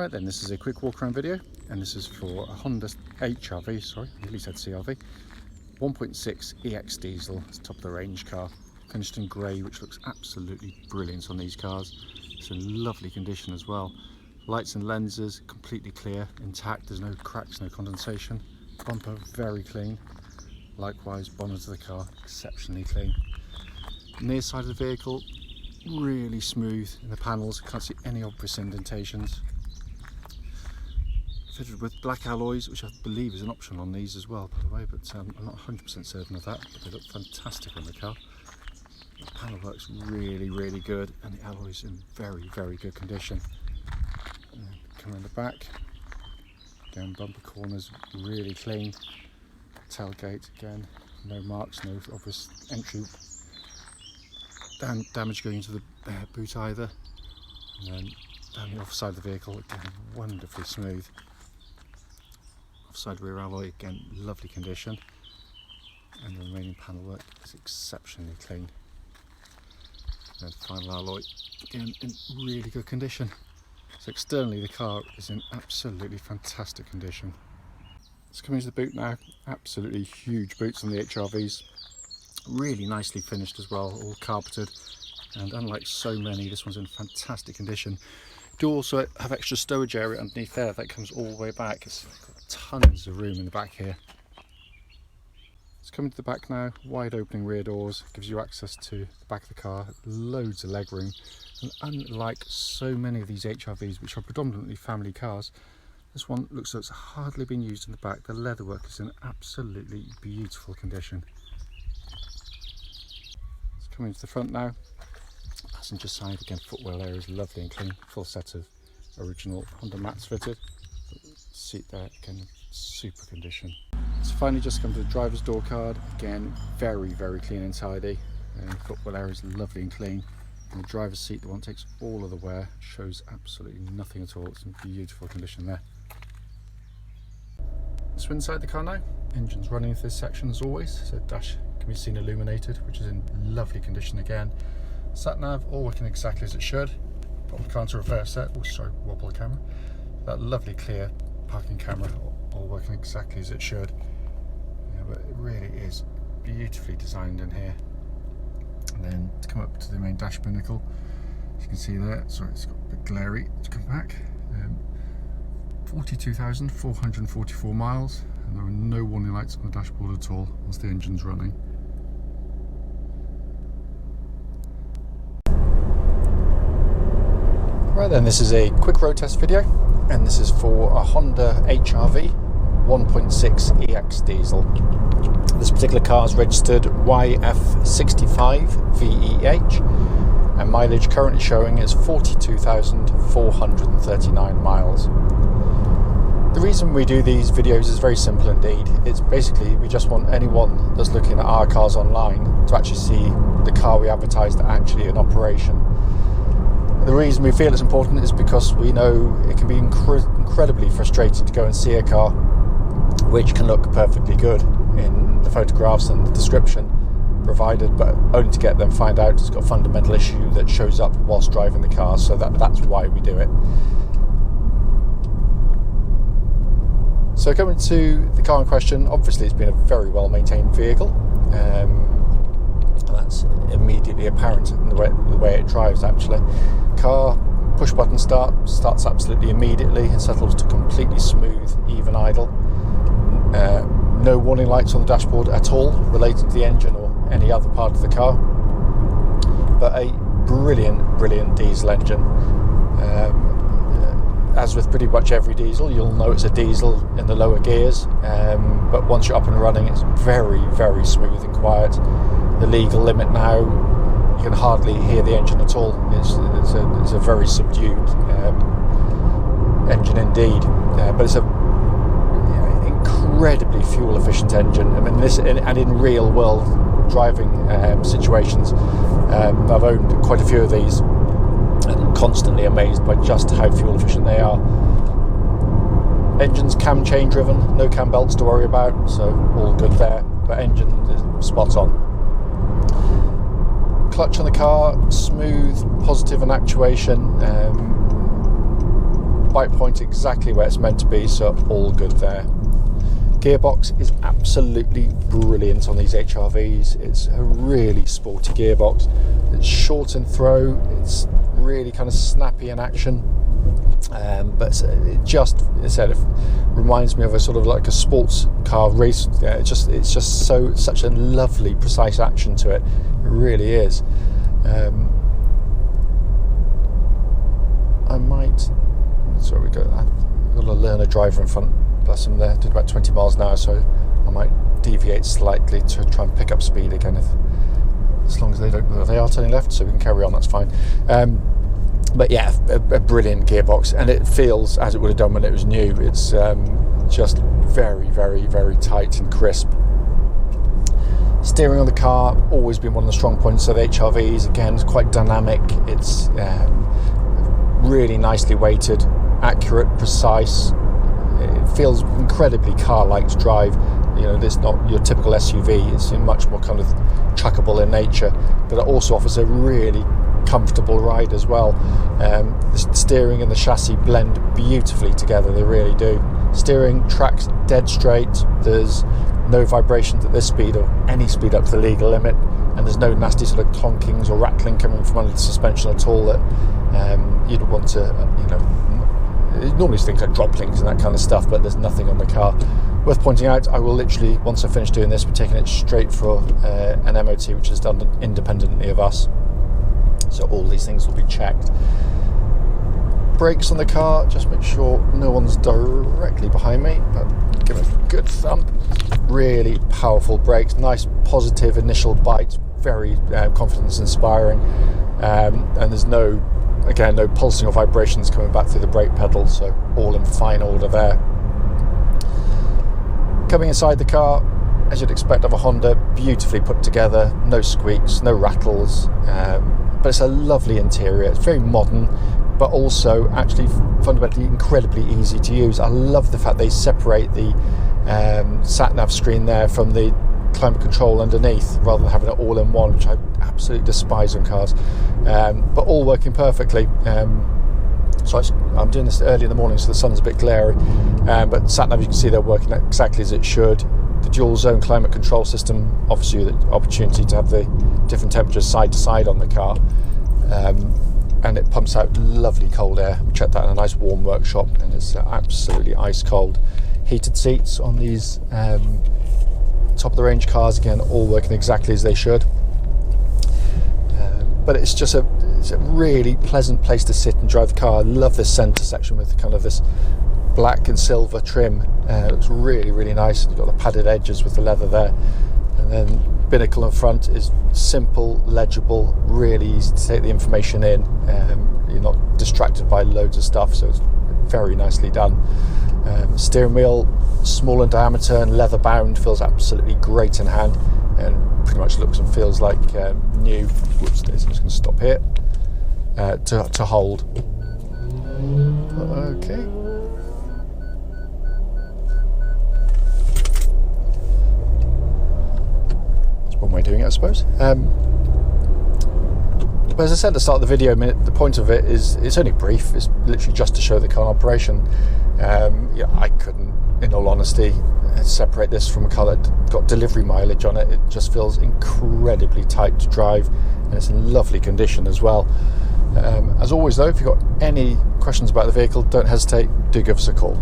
Right then, this is a quick walk around video, and this is for a Honda HR-V, sorry, I nearly said CR-V, 1.6 EX diesel. It's top of the range car, finished in grey, which looks absolutely brilliant on these cars. It's in lovely condition as well. Lights and lenses completely clear, intact, there's no cracks, no condensation. Bumper very clean. Likewise, bonnet of the car exceptionally clean. Near side of the vehicle really smooth in the panels, can't see any obvious indentations. Fitted with black alloys, which I believe is an option on these as well, by the way, but I'm not 100% certain of that, but they look fantastic on the car. The panel works really good, and the alloys in very good condition. And then come around the back, again, bumper corners really clean. Tailgate, again, no marks, no obvious entry damage going into the boot either. And then down the off side of the vehicle, again, wonderfully smooth. Offside rear alloy, again, lovely condition. And the remaining panel work is exceptionally clean. And then final alloy, again, in really good condition. So externally the car is in absolutely fantastic condition. Let's come into the boot now. Absolutely huge boots on the HR-Vs. Really nicely finished as well, all carpeted. And unlike so many, this one's in fantastic condition. Do also have extra stowage area underneath there that comes all the way back. It's got tons of room in the back here. Let's come into the back now. Wide opening rear doors, gives you access to the back of the car, loads of leg room. And unlike so many of these HR-Vs, which are predominantly family cars, this one looks like it's hardly been used in the back. The leatherwork is in absolutely beautiful condition. Let's come into the front now. Passenger side, again, footwell area is lovely and clean. Full set of original Honda mats fitted. Seat there, again, super condition. So finally just come to the driver's door card. Again, very clean and tidy. And footwell area is lovely and clean. And the driver's seat, the one that takes all of the wear, shows absolutely nothing at all. It's in beautiful condition there. So inside the car now, engine's running into this section as always. So dash can be seen illuminated, which is in lovely condition again. Sat nav all working exactly as it should. Put the car into reverse set. Oh, sorry, wobble the camera. That lovely clear parking camera all working exactly as it should. Yeah, but it really is beautifully designed in here. And then to come up to the main dash binnacle, as you can see there, sorry, it's got a bit glary to come back. 42,444 miles, and there are no warning lights on the dashboard at all once the engine's running. Right then, this is a quick road test video, and this is for a Honda HR-V 1.6 EX diesel. This particular car is registered YF65VEH, and mileage currently showing is 42,439 miles. The reason we do these videos is very simple indeed. It's basically we just want anyone that's looking at our cars online to actually see the car we advertised actually in operation. The reason we feel it's important is because we know it can be incredibly frustrating to go and see a car which can look perfectly good in the photographs and the description provided, but only to get them find out it's got a fundamental issue that shows up whilst driving the car. So that's why we do it. So coming to the car in question, obviously it's been a very well maintained vehicle. That's immediately apparent in the way it drives actually. Car, push button starts absolutely immediately and settles to completely smooth, even idle. No warning lights on the dashboard at all relating to the engine or any other part of the car. But a brilliant diesel engine. As with pretty much every diesel, you'll know it's a diesel in the lower gears, but once you're up and running, it's very smooth and quiet. The legal limit now, you can hardly hear the engine at all. It's a very subdued engine indeed, but it's a incredibly fuel efficient engine. I mean, and in real world driving situations, I've owned quite a few of these. And constantly amazed by just how fuel efficient they are. Engine's cam chain driven, no cam belts to worry about, so all good there, but engine is spot on. Clutch on the car, smooth, positive in actuation. bike point exactly where it's meant to be, so all good there. Gearbox is absolutely brilliant on these HR-Vs. It's a really sporty gearbox. It's short in throw, it's really kind of snappy in action, but it just, as I said, it reminds me of a sort of like a sports car race. It's just such a lovely, precise action to it. It really is. I've got a learner driver in front. Bless them there. Did about 20 miles an hour, so I might deviate slightly to try and pick up speed again. As long as they are turning left, so we can carry on. That's fine. But yeah, a brilliant gearbox, and it feels as it would have done when it was new. It's just very, very, very tight and crisp. Steering on the car, always been one of the strong points of the HR-Vs. Again, it's quite dynamic. It's really nicely weighted, accurate, precise. It feels incredibly car-like to drive. You know, it's not your typical SUV. It's much more kind of chuckable in nature, but it also offers a really comfortable ride as well. The steering and the chassis blend beautifully together. They really do. Steering tracks dead straight. There's no vibrations at this speed or any speed up to the legal limit, and there's no nasty sort of clonkings or rattling coming from under the suspension at all that you'd want to, normally things like drop links and that kind of stuff, but there's nothing on the car. Worth pointing out, I will literally, once I finish doing this, we're taking it straight for an MOT, which is done independently of us. So all these things will be checked. Brakes on the car, just make sure no one's directly behind me, but give it a good thump. Really powerful brakes, nice positive initial bite, very confidence inspiring, and there's no pulsing or vibrations coming back through the brake pedal, so all in fine order there. Coming inside the car, as you'd expect of a Honda, beautifully put together, no squeaks, no rattles, but it's a lovely interior. It's very modern, but also actually fundamentally incredibly easy to use. I love the fact they separate the sat-nav screen there from the climate control underneath, rather than having it all in one, which I absolutely despise on cars, but all working perfectly. So I'm doing this early in the morning, so the sun's a bit glary, but sat-nav, you can see they're working exactly as it should. The dual zone climate control system offers you the opportunity to have the different temperatures side to side on the car, and it pumps out lovely cold air. We checked that in a nice warm workshop, and it's absolutely ice cold. Heated seats on these top of the range cars, again, all working exactly as they should. But it's just a really pleasant place to sit and drive the car. I love this centre section with kind of this black and silver trim. It looks really, really nice. You've got the padded edges with the leather there, and then binnacle in front is simple, legible, really easy to take the information in. You're not distracted by loads of stuff, so it's very nicely done. Steering wheel, small in diameter and leather bound, feels absolutely great in hand, and pretty much looks and feels like new. Whoops, I'm just going to stop here to hold. Okay. That's one way of doing it, I suppose. But as I said at the start of the video, the point of it is it's only brief. It's literally just to show the car in operation. I couldn't, in all honesty, separate this from a car that got delivery mileage on it. It just feels incredibly tight to drive, and it's in lovely condition as well. As always though, if you've got any questions about the vehicle, don't hesitate, do give us a call.